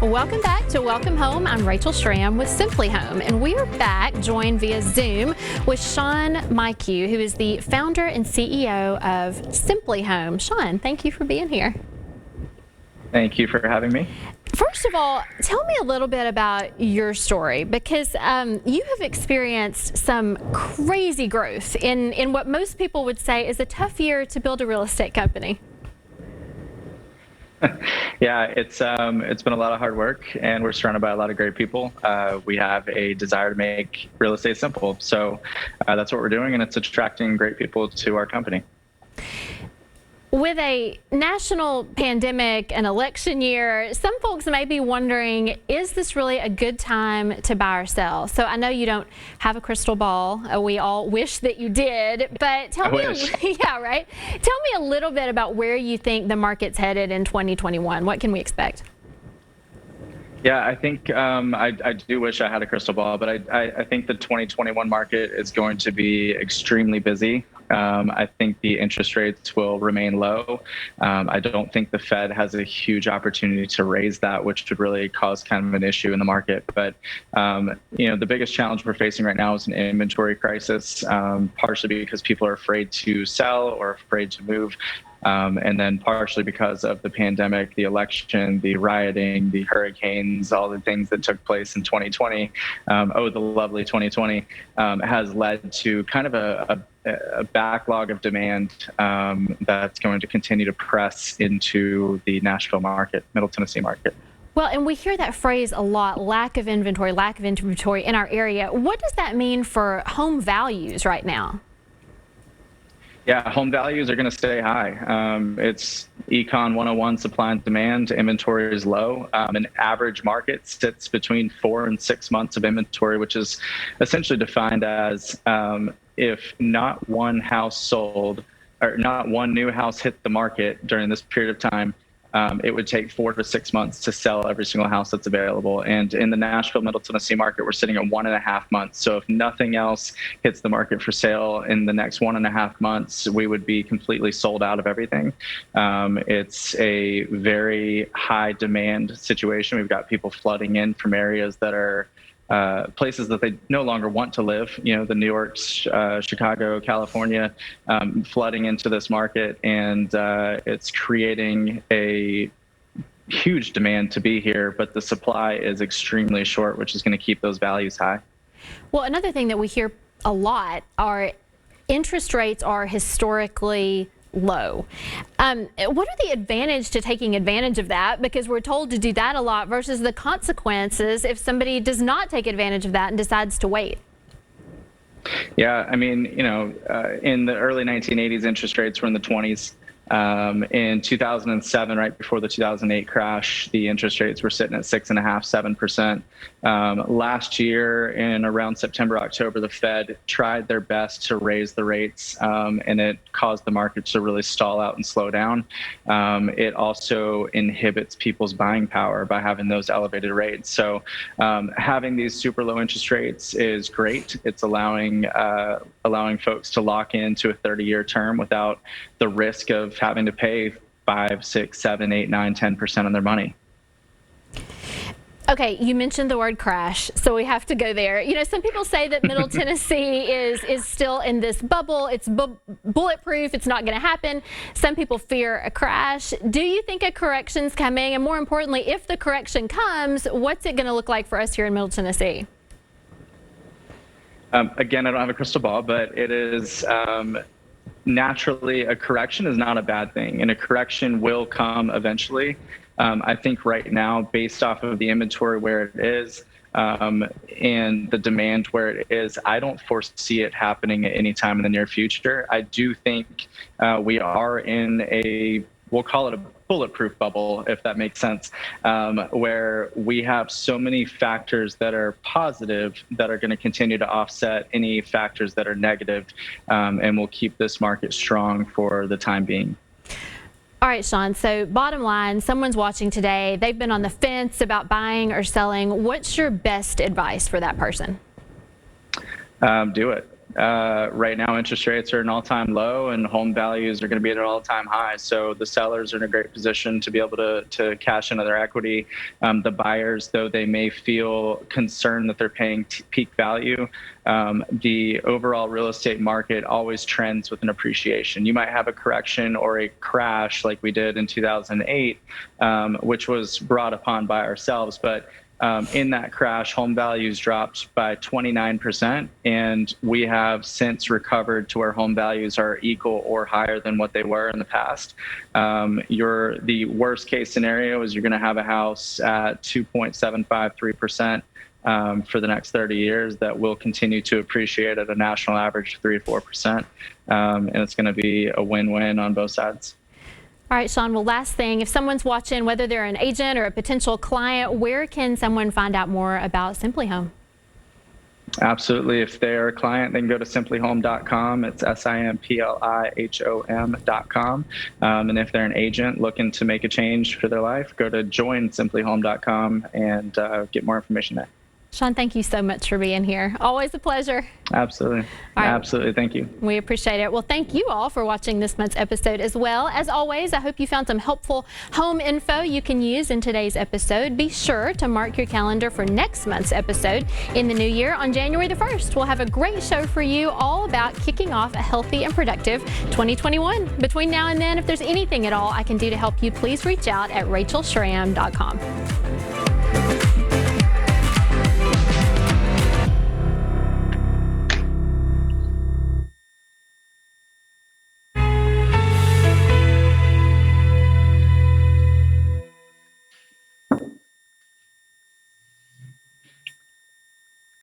Welcome back to Welcome Home. I'm Rachel Schramm with SimpliHOM, and we are back joined via Zoom with Sean Miku, who is the founder and CEO of SimpliHOM. Sean, thank you for being here. Thank you for having me. First of all, tell me a little bit about your story, because you have experienced some crazy growth in what most people would say is a tough year to build a real estate company. Yeah, it's been a lot of hard work, and we're surrounded by a lot of great people. We have a desire to make real estate simple, so that's what we're doing, and it's attracting great people to our company. With a national pandemic and election year, some folks may be wondering, is this really a good time to buy or sell? So I know you don't have a crystal ball. We all wish that you did, but tell me, yeah, right? Tell me a little bit about where you think the market's headed in 2021. What can we expect? Yeah, I think I do wish I had a crystal ball, but I think the 2021 market is going to be extremely busy. I think the interest rates will remain low. I don't think the Fed has a huge opportunity to raise that, which would really cause kind of an issue in the market. But, the biggest challenge we're facing right now is an inventory crisis, partially because people are afraid to sell or afraid to move. And then partially because of the pandemic, the election, the rioting, the hurricanes, all the things that took place in 2020, the lovely 2020, has led to kind of a backlog of demand that's going to continue to press into the Nashville market, Middle Tennessee market. Well, and we hear that phrase a lot, lack of inventory in our area. What does that mean for home values right now? Yeah, home values are going to stay high. It's Econ 101, supply and demand. Inventory is low. An average market sits between 4 and 6 months of inventory, which is essentially defined as if not one house sold or not one new house hit the market during this period of time, it would take 4 to 6 months to sell every single house that's available. And in the Nashville, Middle Tennessee market, we're sitting at 1.5 months. So if nothing else hits the market for sale in the next 1.5 months, we would be completely sold out of everything. It's a very high demand situation. We've got people flooding in from areas that are places that they no longer want to live, the New York's, Chicago, California, flooding into this market, and it's creating a huge demand to be here, but the supply is extremely short, which is going to keep those values high. Well, another thing that we hear a lot are interest rates are historically low. What are the advantages to taking advantage of that? Because we're told to do that a lot versus the consequences if somebody does not take advantage of that and decides to wait. Yeah, I mean, in the early 1980s, interest rates were in the 20s. In 2007, right before the 2008 crash, the interest rates were sitting at 6.5–7%. Last year, in around September, October, the Fed tried their best to raise the rates, and it caused the market to really stall out and slow down. It also inhibits people's buying power by having those elevated rates. So having these super low interest rates is great. It's allowing folks to lock into a 30-year term without the risk of having to pay 5, 6, 7, 8, 9, 10% on their money. Okay, you mentioned the word crash, so we have to go there. Some people say that Middle Tennessee is still in this bubble. It's bulletproof. It's not going to happen. Some people fear a crash. Do you think a correction's coming? And more importantly, if the correction comes, what's it going to look like for us here in Middle Tennessee? Again, I don't have a crystal ball, but it is naturally a correction is not a bad thing, and a correction will come eventually. I think right now, based off of the inventory where it is and the demand where it is, I don't foresee it happening at any time in the near future. I do think we are in we'll call it a bulletproof bubble, if that makes sense, where we have so many factors that are positive that are going to continue to offset any factors that are negative, and will keep this market strong for the time being. All right, Sean, so bottom line, someone's watching today, they've been on the fence about buying or selling. What's your best advice for that person? Do it. right now interest rates are at an all-time low and home values are going to be at an all-time high. So the sellers are in a great position to be able to cash into their equity. The buyers, though they may feel concerned that they're paying peak value, the overall real estate market always trends with an appreciation. You might have a correction or a crash like we did in 2008, which was brought upon by ourselves, but in that crash, home values dropped by 29%, and we have since recovered to where home values are equal or higher than what they were in the past. The worst case scenario is you're going to have a house at 2.753% for the next 30 years that will continue to appreciate at a national average of 3 to 4%, and it's going to be a win-win on both sides. All right, Sean, well, last thing, if someone's watching, whether they're an agent or a potential client, where can someone find out more about SimpliHOM? Absolutely. If they're a client, they can go to SimpliHOM.com. It's SimpliHOM.com. And if they're an agent looking to make a change for their life, go to join.SimpliHOM.com and get more information there. Sean, thank you so much for being here. Always a pleasure. Absolutely. All right. Absolutely. Thank you. We appreciate it. Well, thank you all for watching this month's episode as well. As always, I hope you found some helpful home info you can use in today's episode. Be sure to mark your calendar for next month's episode in the new year on January the 1st. We'll have a great show for you all about kicking off a healthy and productive 2021. Between now and then, if there's anything at all I can do to help you, please reach out at RachelSchramm.com.